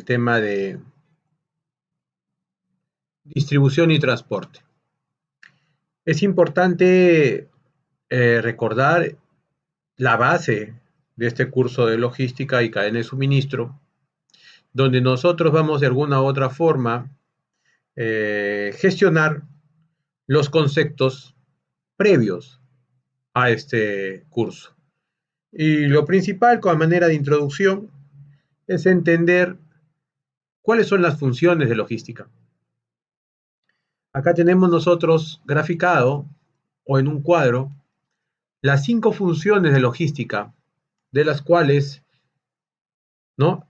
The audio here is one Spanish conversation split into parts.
tema de distribución y transporte. Es importante recordar la base de este curso de logística y cadena de suministro, donde nosotros vamos de alguna u otra forma gestionar los conceptos previos a este curso. Y lo principal, como manera de introducción, es entender cuáles son las funciones de logística. Acá tenemos nosotros graficado, o en un cuadro, las 5 funciones de logística, de las cuales, ¿no?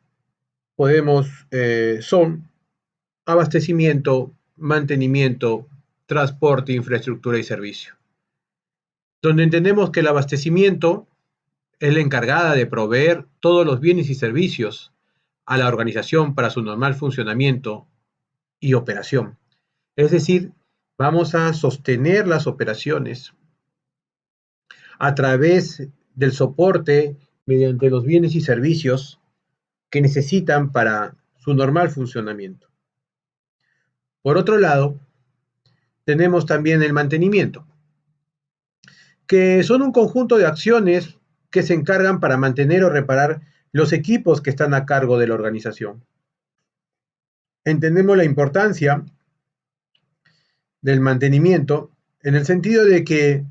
Son abastecimiento, mantenimiento, transporte, infraestructura y servicio. Donde entendemos que el abastecimiento es la encargada de proveer todos los bienes y servicios a la organización para su normal funcionamiento y operación. Es decir, vamos a sostener las operaciones a través del soporte mediante los bienes y servicios que necesitan para su normal funcionamiento. Por otro lado, tenemos también el mantenimiento, que son un conjunto de acciones que se encargan para mantener o reparar los equipos que están a cargo de la organización. Entendemos la importancia del mantenimiento en el sentido de que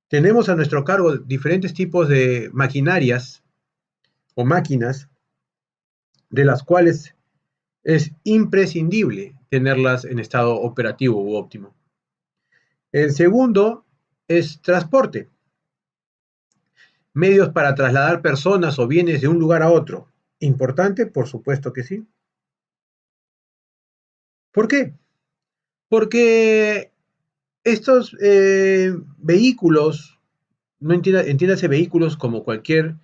tenemos a nuestro cargo diferentes tipos de maquinarias o máquinas de las cuales es imprescindible tenerlas en estado operativo u óptimo. El segundo es transporte. Medios para trasladar personas o bienes de un lugar a otro. ¿Importante? Por supuesto que sí. ¿Por qué? Porque estos vehículos, no entiéndase vehículos como cualquier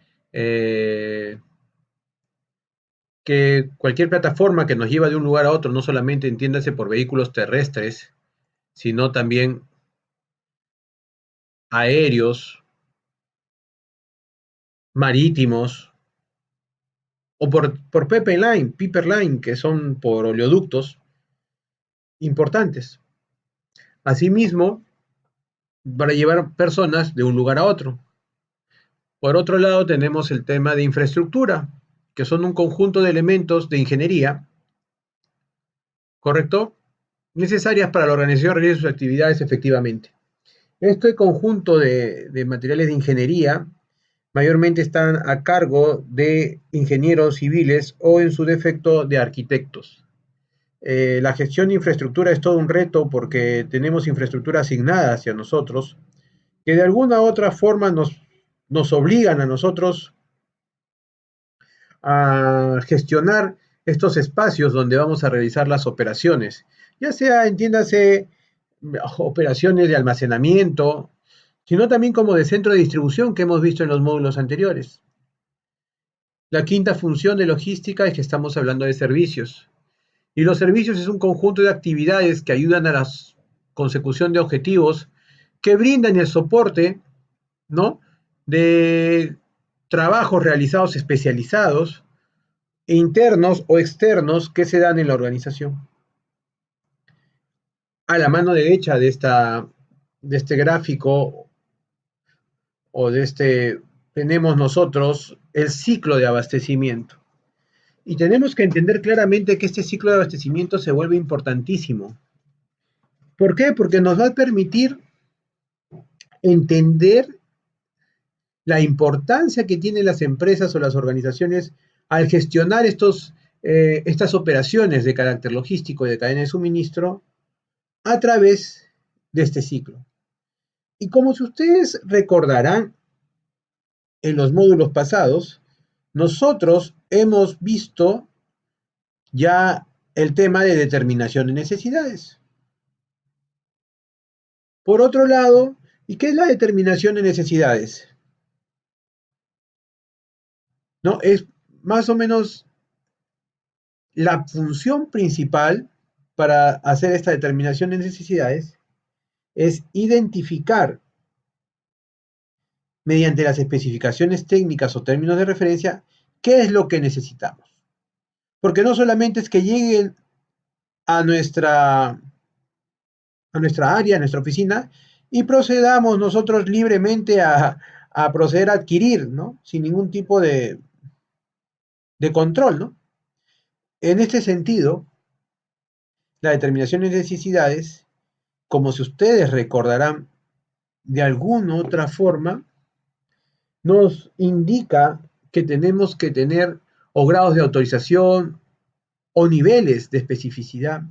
plataforma que nos lleva de un lugar a otro, no solamente entiéndase por vehículos terrestres, sino también aéreos, marítimos, o por pipeline, que son por oleoductos importantes. Asimismo, para llevar personas de un lugar a otro. Por otro lado, tenemos el tema de infraestructura, que son un conjunto de elementos de ingeniería, ¿correcto? Necesarias para la organización de sus actividades efectivamente. Este conjunto de materiales de ingeniería mayormente están a cargo de ingenieros civiles o en su defecto de arquitectos. La gestión de infraestructura es todo un reto porque tenemos infraestructura asignada hacia nosotros que de alguna u otra forma nos obligan a nosotros a gestionar estos espacios donde vamos a realizar las operaciones, ya sea, entiéndase, operaciones de almacenamiento, sino también como de centro de distribución que hemos visto en los módulos anteriores. La quinta función de logística es que estamos hablando de servicios. Y los servicios es un conjunto de actividades que ayudan a la consecución de objetivos que brindan el soporte, ¿no? De trabajos realizados especializados, internos o externos que se dan en la organización. A la mano derecha de este gráfico tenemos nosotros el ciclo de abastecimiento. Y tenemos que entender claramente que este ciclo de abastecimiento se vuelve importantísimo. ¿Por qué? Porque nos va a permitir entender la importancia que tienen las empresas o las organizaciones al gestionar estas operaciones de carácter logístico y de cadena de suministro a través de este ciclo. Y como si ustedes recordarán en los módulos pasados, nosotros hemos visto ya el tema de determinación de necesidades. Por otro lado, ¿y qué es la determinación de necesidades? ¿No? Es más o menos la función principal para hacer esta determinación de necesidades es identificar mediante las especificaciones técnicas o términos de referencia qué es lo que necesitamos. Porque no solamente es que lleguen a nuestra área, a nuestra oficina, y procedamos nosotros libremente a proceder a adquirir, ¿no? Sin ningún tipo de control, ¿no? En este sentido, la determinación de necesidades, como si ustedes recordarán de alguna otra forma, nos indica que tenemos que tener o grados de autorización o niveles de especificidad,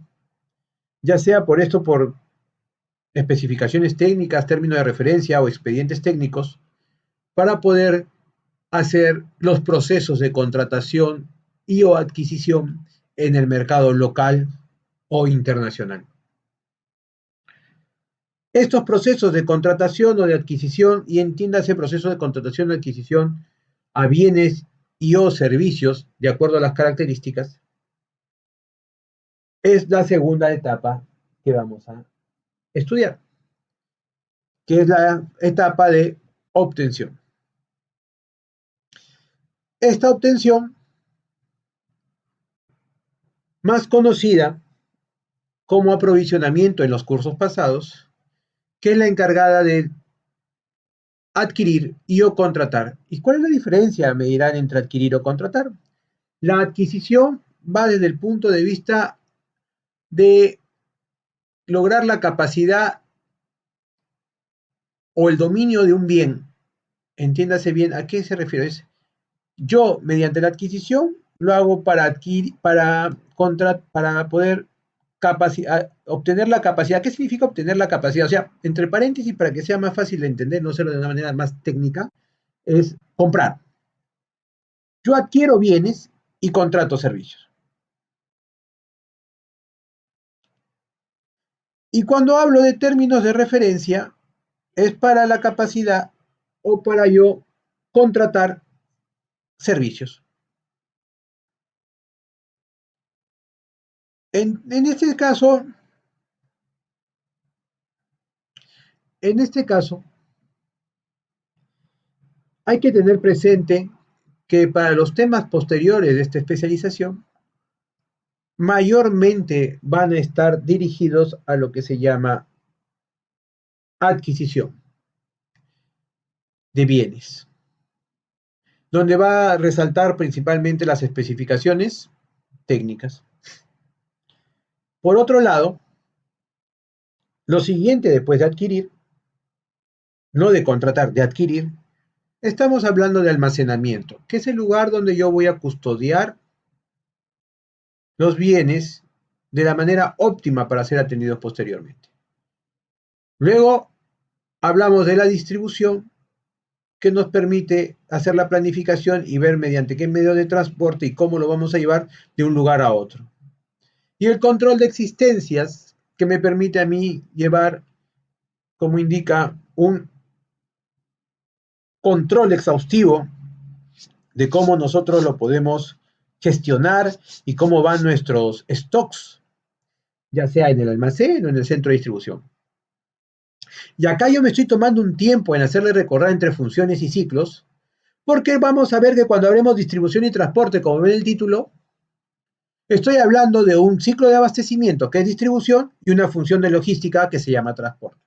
ya sea por esto, por especificaciones técnicas, términos de referencia o expedientes técnicos, para poder hacer los procesos de contratación y o adquisición en el mercado local o internacional. Estos procesos de contratación o de adquisición, y entiéndase procesos de contratación o de adquisición a bienes y o servicios, de acuerdo a las características, es la segunda etapa que vamos a estudiar, que es la etapa de obtención. Esta obtención, más conocida como aprovisionamiento en los cursos pasados, que es la encargada de adquirir y o contratar. ¿Y cuál es la diferencia, me dirán, entre adquirir o contratar? La adquisición va desde el punto de vista de lograr la capacidad o el dominio de un bien. Entiéndase bien a qué se refiere. Es yo, mediante la adquisición, lo hago para adquirir, para poder obtener la capacidad. ¿Qué significa obtener la capacidad? O sea, entre paréntesis, para que sea más fácil de entender, no hacerlo de una manera más técnica, es comprar. Yo adquiero bienes y contrato servicios. Y cuando hablo de términos de referencia, es para la capacidad o para yo contratar servicios. En este caso, hay que tener presente que para los temas posteriores de esta especialización, mayormente van a estar dirigidos a lo que se llama adquisición de bienes, donde va a resaltar principalmente las especificaciones técnicas. Por otro lado, lo siguiente después de adquirir, no de contratar, de adquirir, estamos hablando de almacenamiento, que es el lugar donde yo voy a custodiar los bienes de la manera óptima para ser atendidos posteriormente. Luego hablamos de la distribución, que nos permite hacer la planificación y ver mediante qué medio de transporte y cómo lo vamos a llevar de un lugar a otro. Y el control de existencias, que me permite a mí llevar, como indica, un control exhaustivo de cómo nosotros lo podemos gestionar y cómo van nuestros stocks, ya sea en el almacén o en el centro de distribución. Y acá yo me estoy tomando un tiempo en hacerle recorrer entre funciones y ciclos, porque vamos a ver que cuando hablemos de distribución y transporte, como ven el título, estoy hablando de un ciclo de abastecimiento que es distribución y una función de logística que se llama transporte.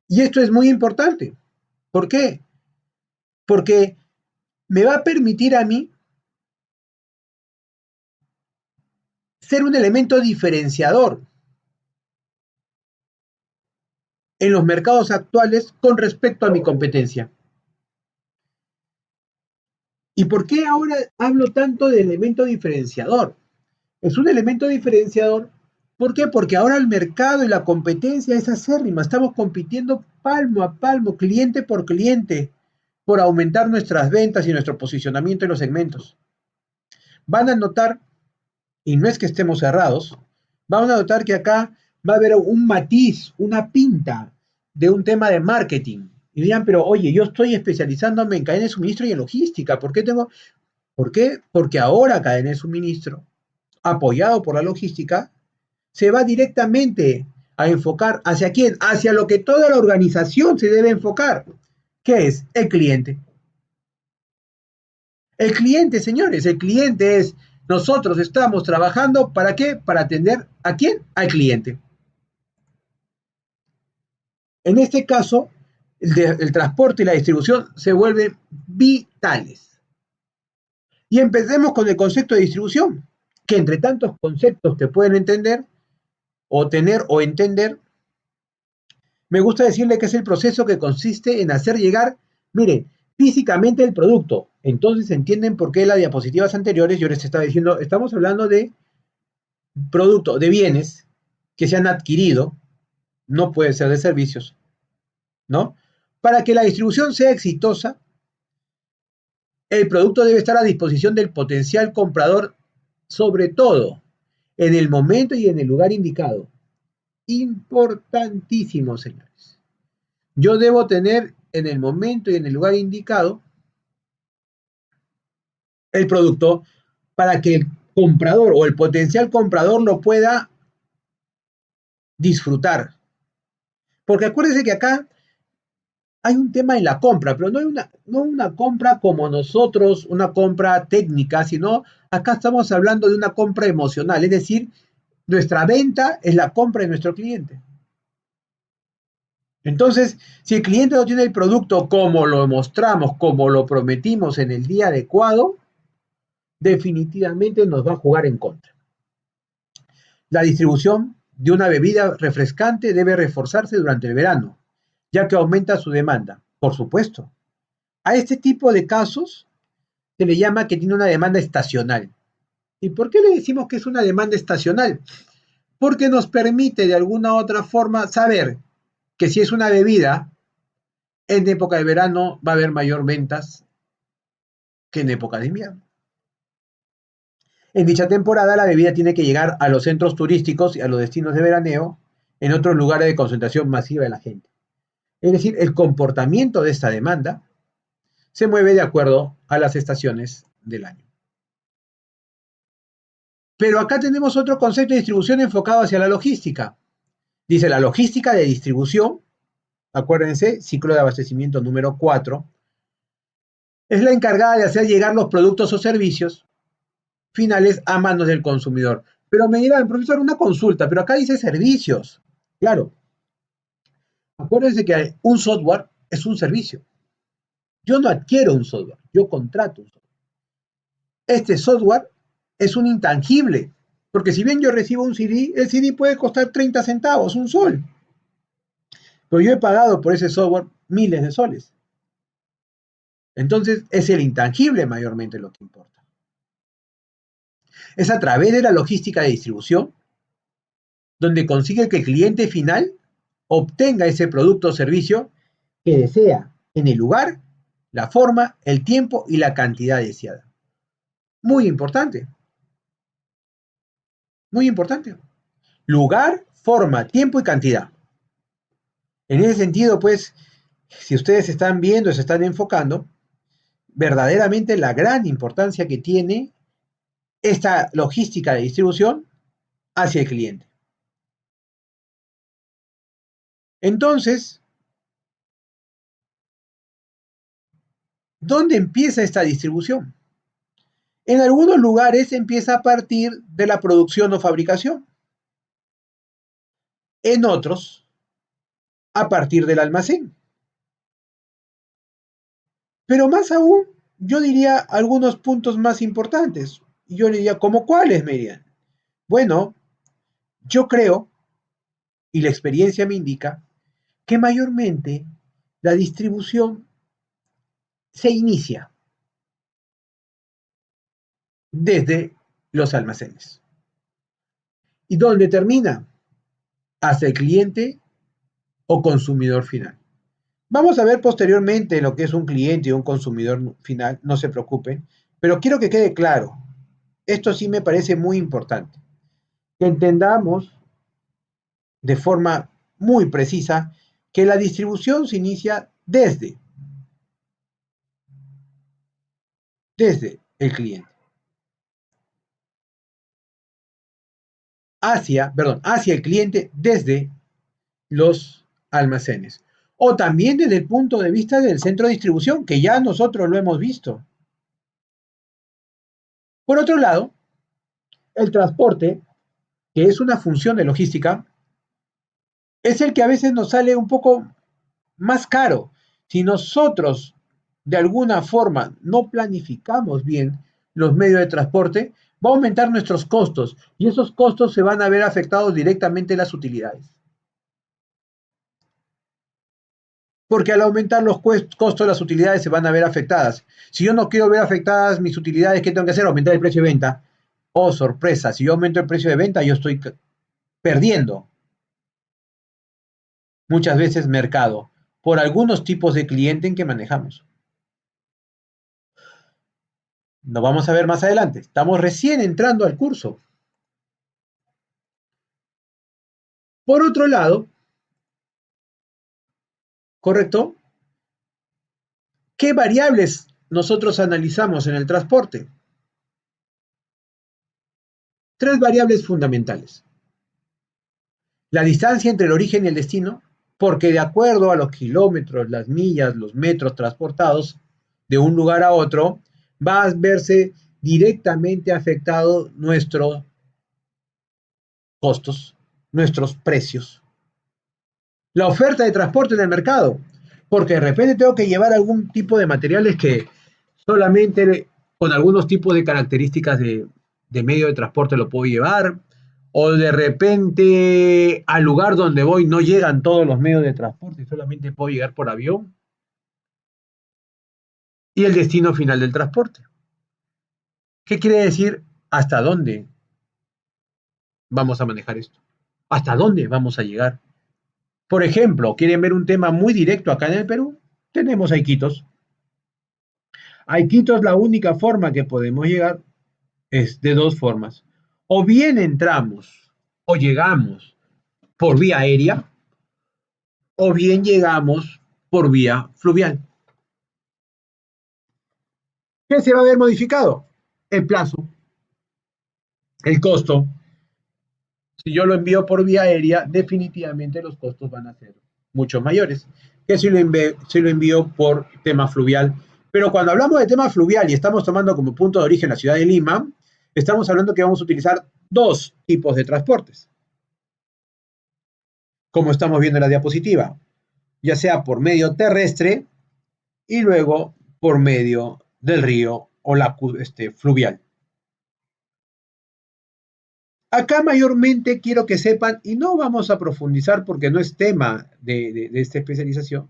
Y esto es muy importante. ¿Por qué? Porque me va a permitir a mí ser un elemento diferenciador en los mercados actuales con respecto a mi competencia. ¿Y por qué ahora hablo tanto de elemento diferenciador? Es un elemento diferenciador. ¿Por qué? Porque ahora el mercado y la competencia es acérrima. Estamos compitiendo palmo a palmo, cliente por cliente, por aumentar nuestras ventas y nuestro posicionamiento en los segmentos. Van a notar, y no es que estemos cerrados, van a notar que acá va a haber un matiz, una pinta de un tema de marketing. Y dirán, pero oye, yo estoy especializándome en cadena de suministro y en logística. ¿Por qué tengo? ¿Por qué? Porque ahora cadena de suministro, apoyado por la logística, se va directamente a enfocar hacia quién, hacia lo que toda la organización se debe enfocar, que es el cliente. El cliente, señores, el cliente es, nosotros estamos trabajando, ¿para qué? Para atender ¿a quién? Al cliente. En este caso, el transporte y la distribución se vuelven vitales. Y empecemos con el concepto de distribución, que entre tantos conceptos que pueden entender, o tener o entender, me gusta decirle que es el proceso que consiste en hacer llegar, miren, físicamente el producto. Entonces entienden por qué en las diapositivas anteriores yo les estaba diciendo, estamos hablando de producto, de bienes que se han adquirido, no puede ser de servicios, ¿no? Para que la distribución sea exitosa, el producto debe estar a disposición del potencial comprador, sobre todo en el momento y en el lugar indicado. Importantísimo, señores. Yo debo tener en el momento y en el lugar indicado el producto para que el comprador o el potencial comprador lo pueda disfrutar. Porque acuérdense que acá hay un tema en la compra, pero no una compra como nosotros, una compra técnica, sino acá estamos hablando de una compra emocional, es decir, nuestra venta es la compra de nuestro cliente. Entonces, si el cliente no tiene el producto como lo mostramos, como lo prometimos en el día adecuado, definitivamente nos va a jugar en contra. La distribución de una bebida refrescante debe reforzarse durante el verano, ya que aumenta su demanda, por supuesto. A este tipo de casos se le llama que tiene una demanda estacional. ¿Y por qué le decimos que es una demanda estacional? Porque nos permite de alguna u otra forma saber que si es una bebida, en época de verano va a haber mayor ventas que en época de invierno. En dicha temporada la bebida tiene que llegar a los centros turísticos y a los destinos de veraneo, en otros lugares de concentración masiva de la gente. Es decir, el comportamiento de esta demanda se mueve de acuerdo a las estaciones del año. Pero acá tenemos otro concepto de distribución enfocado hacia la logística. Dice la logística de distribución, acuérdense, ciclo de abastecimiento número 4, es la encargada de hacer llegar los productos o servicios finales a manos del consumidor. Pero me dirán, profesor, una consulta, pero acá dice servicios. Claro, acuérdense que un software es un servicio. Yo no adquiero un software, yo contrato un software. Este software es un intangible, porque si bien yo recibo un CD, el CD puede costar 30 centavos, un sol. Pero yo he pagado por ese software miles de soles. Entonces, es el intangible mayormente lo que importa. Es a través de la logística de distribución donde consigue que el cliente final obtenga ese producto o servicio que desea en el lugar, la forma, el tiempo y la cantidad deseada. Muy importante. Muy importante. Lugar, forma, tiempo y cantidad. En ese sentido, pues, si ustedes están viendo, se están enfocando, verdaderamente la gran importancia que tiene esta logística de distribución hacia el cliente. Entonces, ¿dónde empieza esta distribución? En algunos lugares empieza a partir de la producción o fabricación. En otros, a partir del almacén. Pero más aún, yo diría algunos puntos más importantes. Yo diría, ¿cómo cuáles, me dirían? Bueno, yo creo, y la experiencia me indica, que mayormente la distribución se inicia desde los almacenes. ¿Y dónde termina? Hacia el cliente o consumidor final. Vamos a ver posteriormente lo que es un cliente y un consumidor final, no se preocupen, pero quiero que quede claro, esto sí me parece muy importante, que entendamos de forma muy precisa que la distribución se inicia desde el cliente, hacia el cliente desde los almacenes. O también desde el punto de vista del centro de distribución, que ya nosotros lo hemos visto. Por otro lado, el transporte, que es una función de logística, es el que a veces nos sale un poco más caro. Si nosotros de alguna forma no planificamos bien los medios de transporte, va a aumentar nuestros costos y esos costos se van a ver afectados directamente en las utilidades. Porque al aumentar los costos, las utilidades se van a ver afectadas. Si yo no quiero ver afectadas mis utilidades, ¿qué tengo que hacer? Aumentar el precio de venta. Oh, sorpresa, si yo aumento el precio de venta, yo estoy perdiendo muchas veces mercado por algunos tipos de cliente en que manejamos. Lo vamos a ver más adelante. Estamos recién entrando al curso. Por otro lado, ¿correcto? ¿Qué variables nosotros analizamos en el transporte? Tres variables fundamentales. La distancia entre el origen y el destino, porque de acuerdo a los kilómetros, las millas, los metros transportados de un lugar a otro, va a verse directamente afectado nuestros costos, nuestros precios. La oferta de transporte en el mercado, porque de repente tengo que llevar algún tipo de materiales que solamente con algunos tipos de características de medio de transporte lo puedo llevar, o de repente al lugar donde voy no llegan todos los medios de transporte y solamente puedo llegar por avión, y el destino final del transporte. ¿Qué quiere decir? ¿Hasta dónde vamos a manejar esto? ¿Hasta dónde vamos a llegar? Por ejemplo, ¿quieren ver un tema muy directo acá en el Perú? Tenemos a Iquitos. A Iquitos la única forma que podemos llegar es de dos formas. O bien entramos o llegamos por vía aérea, o bien llegamos por vía fluvial. ¿Qué se va a ver modificado? El plazo, el costo. Si yo lo envío por vía aérea, definitivamente los costos van a ser mucho mayores que si lo envío por tema fluvial. Pero cuando hablamos de tema fluvial y estamos tomando como punto de origen la ciudad de Lima, estamos hablando que vamos a utilizar dos tipos de transportes, como estamos viendo en la diapositiva, ya sea por medio terrestre y luego por medio del río o la fluvial. Acá mayormente quiero que sepan, y no vamos a profundizar porque no es tema de esta especialización,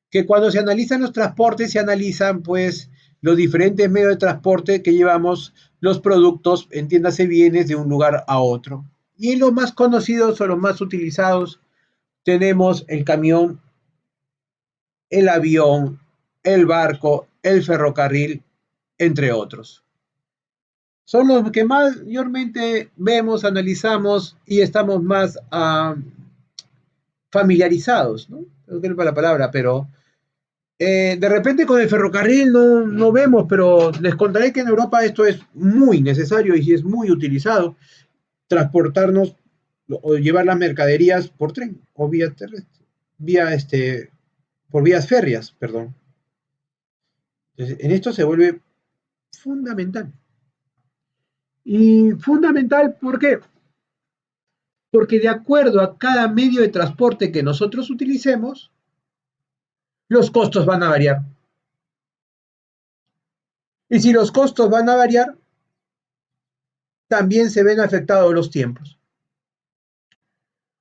que cuando se analizan los transportes, se analizan pues los diferentes medios de transporte que llevamos los productos, entiéndase bienes, de un lugar a otro. Y los más conocidos o los más utilizados tenemos el camión, el avión, el barco, el ferrocarril, entre otros. Son los que mayormente vemos, analizamos y estamos más familiarizados, ¿no? No quiero la palabra, pero de repente con el ferrocarril no vemos, pero les contaré que en Europa esto es muy necesario y es muy utilizado, transportarnos o llevar las mercaderías por tren o vía terrestre, por vías férreas, perdón. Entonces, en esto se vuelve fundamental. Y fundamental, ¿por qué? Porque de acuerdo a cada medio de transporte que nosotros utilicemos, los costos van a variar. Y si los costos van a variar, también se ven afectados los tiempos.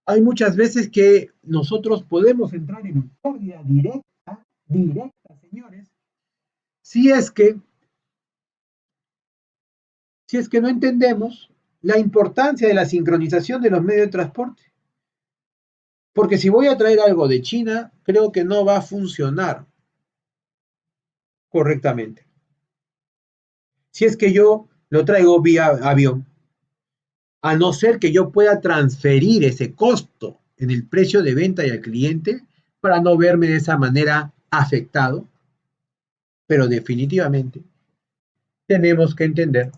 Hay muchas veces que nosotros podemos entrar en pérdida directa, señores, si es que, si es que no entendemos la importancia de la sincronización de los medios de transporte. Porque si voy a traer algo de China, creo que no va a funcionar correctamente. Si es que yo lo traigo vía avión, a no ser que yo pueda transferir ese costo en el precio de venta y al cliente para no verme de esa manera afectado, pero definitivamente tenemos que entender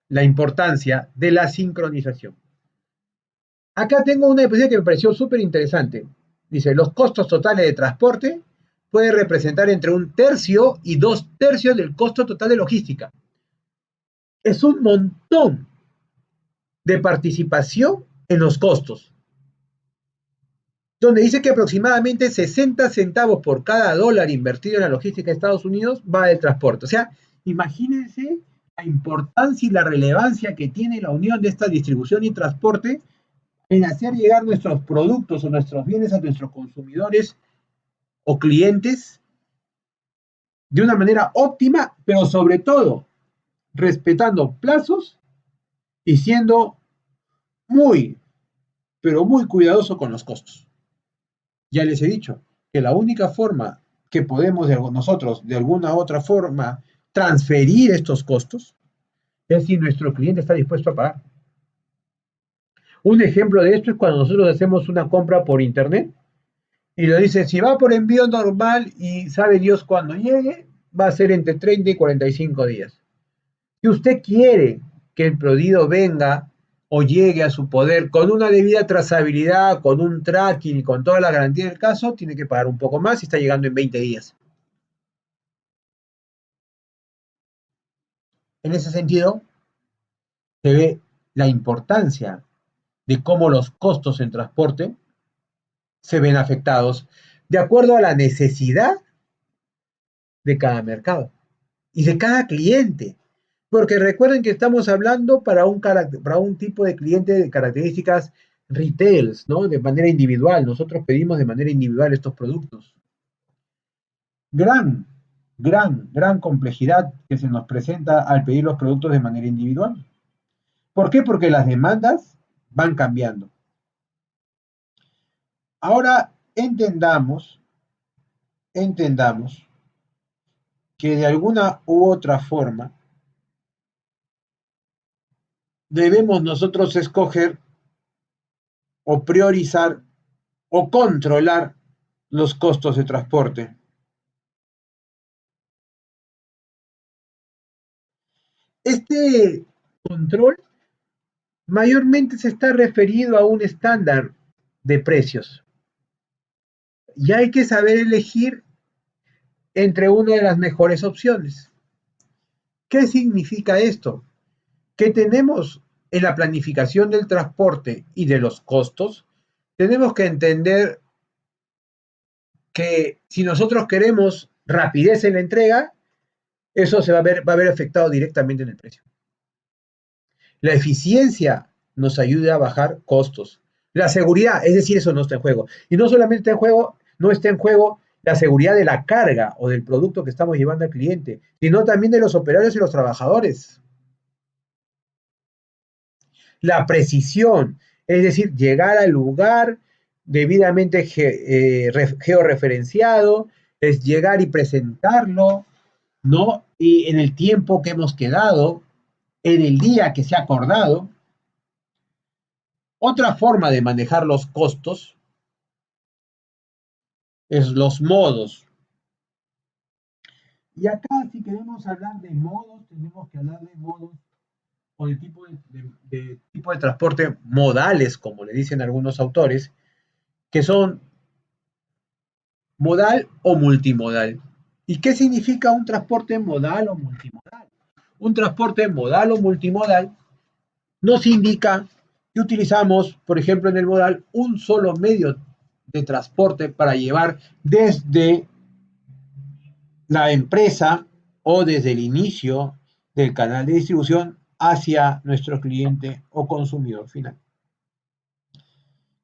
la importancia de la sincronización. Acá tengo una diapositiva que me pareció súper interesante. Dice, los costos totales de transporte pueden representar entre 1/3 y 2/3 del costo total de logística. es un montón de participación en los costos, donde dice que aproximadamente 60 centavos por cada dólar invertido en la logística de Estados Unidos va del transporte. O sea, imagínense la importancia y la relevancia que tiene la unión de esta distribución y transporte en hacer llegar nuestros productos o nuestros bienes a nuestros consumidores o clientes de una manera óptima, pero sobre todo respetando plazos y siendo muy, pero muy cuidadoso con los costos. Ya les he dicho que la única forma que podemos nosotros de alguna otra forma transferir estos costos es si nuestro cliente está dispuesto a pagar. Un ejemplo de esto es cuando nosotros hacemos una compra por internet y lo dice, si va por envío normal y sabe Dios cuándo llegue, va a ser entre 30 y 45 días. Si usted quiere que el pedido venga o llegue a su poder con una debida trazabilidad, con un tracking y con toda la garantía del caso, tiene que pagar un poco más y está llegando en 20 días. En ese sentido, se ve la importancia de cómo los costos en transporte se ven afectados de acuerdo a la necesidad de cada mercado y de cada cliente. Porque recuerden que estamos hablando para un tipo de cliente de características retails, ¿no? De manera individual. Nosotros pedimos de manera individual estos productos. Gran complejidad que se nos presenta al pedir los productos de manera individual. ¿Por qué? Porque las demandas van cambiando. Ahora entendamos que de alguna u otra forma debemos nosotros escoger o priorizar o controlar los costos de transporte. Este control mayormente se está referido a un estándar de precios. Y hay que saber elegir entre una de las mejores opciones. ¿Qué significa esto? Que tenemos en la planificación del transporte y de los costos, tenemos que entender que si nosotros queremos rapidez en la entrega, eso va a ver afectado directamente en el precio. La eficiencia nos ayuda a bajar costos. La seguridad, es decir, eso no está en juego. Y no solamente está en juego, no está en juego la seguridad de la carga o del producto que estamos llevando al cliente, sino también de los operarios y los trabajadores. La precisión, es decir, llegar al lugar debidamente georreferenciado, es llegar y presentarlo, ¿no? Y en el tiempo que hemos quedado, en el día que se ha acordado. Otra forma de manejar los costos es los modos. Y acá, si queremos hablar de modos, tenemos que hablar de modos o de tipo de transporte modales, como le dicen algunos autores, que son modal o multimodal. ¿Y qué significa un transporte modal o multimodal? Un transporte modal o multimodal nos indica que utilizamos, por ejemplo, en el modal, un solo medio de transporte para llevar desde la empresa o desde el inicio del canal de distribución hacia nuestro cliente o consumidor final.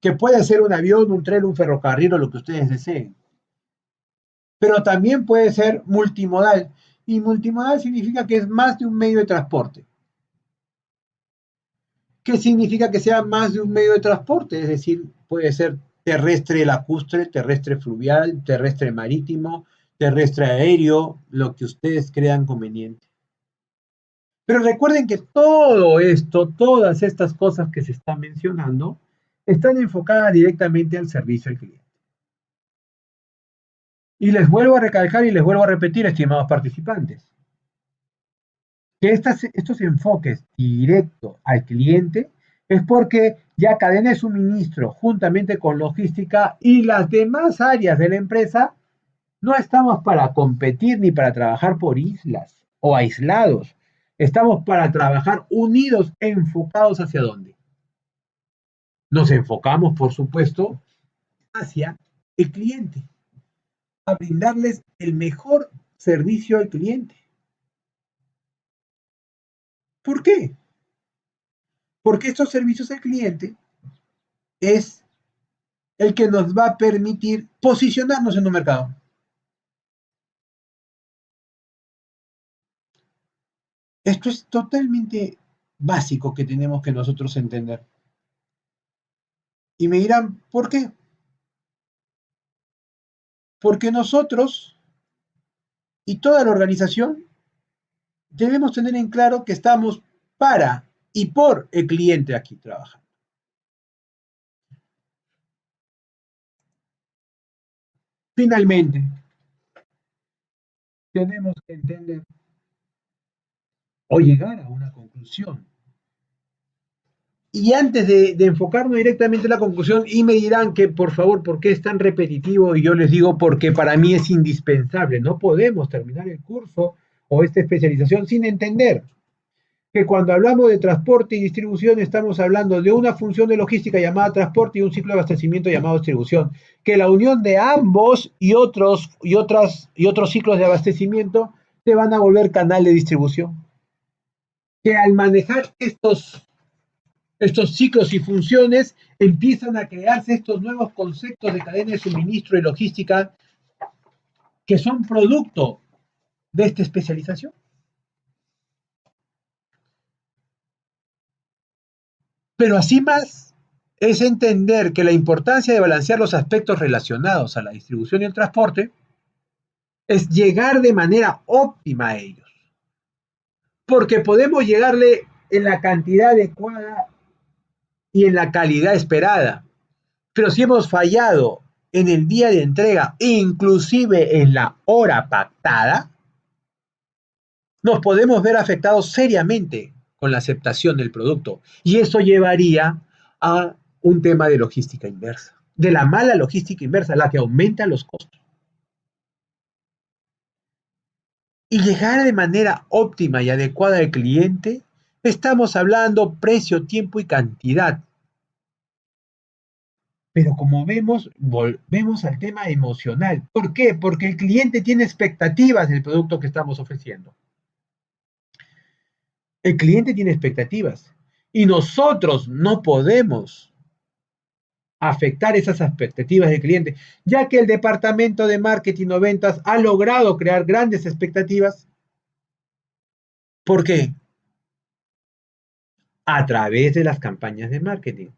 Que puede ser un avión, un tren, un ferrocarril o lo que ustedes deseen. Pero también puede ser multimodal. Y multimodal significa que es más de un medio de transporte. ¿Qué significa que sea más de un medio de transporte? Es decir, puede ser terrestre lacustre, terrestre fluvial, terrestre marítimo, terrestre aéreo, lo que ustedes crean conveniente. Pero recuerden que todo esto, todas estas cosas que se están mencionando, están enfocadas directamente al servicio al cliente. Y les vuelvo a recalcar y les vuelvo a repetir, estimados participantes, que estos enfoques directos al cliente es porque ya cadena de suministro, juntamente con logística y las demás áreas de la empresa, no estamos para competir ni para trabajar por islas o aislados. Estamos para trabajar unidos, enfocados hacia dónde. Nos enfocamos, por supuesto, hacia el cliente, a brindarles el mejor servicio al cliente. ¿Por qué? Porque estos servicios al cliente es el que nos va a permitir posicionarnos en un mercado. Esto es totalmente básico que tenemos que nosotros entender. Y me dirán, ¿por qué? Porque nosotros y toda la organización debemos tener en claro que estamos para y por el cliente aquí trabajando. Finalmente, tenemos que entender o llegar a una conclusión. Y antes de enfocarnos directamente en la conclusión, y me dirán que por favor, ¿por qué es tan repetitivo? Y yo les digo, porque para mí es indispensable. No podemos terminar el curso o esta especialización sin entender que cuando hablamos de transporte y distribución estamos hablando de una función de logística llamada transporte y un ciclo de abastecimiento llamado distribución, que la unión de ambos y otros ciclos de abastecimiento te van a volver canal de distribución. Que al manejar estos ciclos y funciones empiezan a crearse estos nuevos conceptos de cadena de suministro y logística que son producto de esta especialización. Pero así más es entender que la importancia de balancear los aspectos relacionados a la distribución y el transporte es llegar de manera óptima a ellos. Porque podemos llegarle en la cantidad adecuada y en la calidad esperada. Pero si hemos fallado en el día de entrega, inclusive en la hora pactada, nos podemos ver afectados seriamente con la aceptación del producto. Y eso llevaría a un tema de logística inversa, de la mala logística inversa, la que aumenta los costos. Y llegar de manera óptima y adecuada al cliente, estamos hablando precio, tiempo y cantidad. Pero como vemos, volvemos al tema emocional. ¿Por qué? Porque el cliente tiene expectativas del producto que estamos ofreciendo. El cliente tiene expectativas y nosotros no podemos afectar esas expectativas del cliente, ya que el departamento de marketing o ventas ha logrado crear grandes expectativas. ¿Por qué? A través de las campañas de marketing.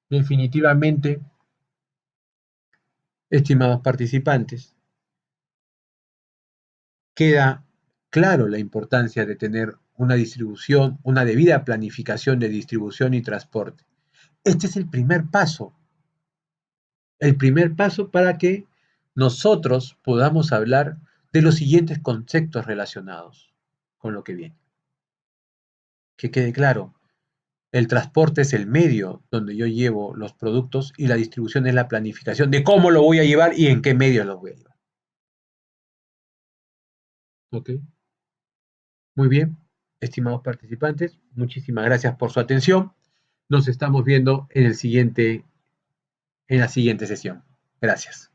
Definitivamente, estimados participantes, queda claro la importancia de tener una distribución, una debida planificación de distribución y transporte. Este es el primer paso para que nosotros podamos hablar de los siguientes conceptos relacionados con lo que viene. Que quede claro, el transporte es el medio donde yo llevo los productos y la distribución es la planificación de cómo lo voy a llevar y en qué medio lo voy a llevar. ¿Ok? Muy bien, estimados participantes, muchísimas gracias por su atención. Nos estamos viendo en la siguiente sesión. Gracias.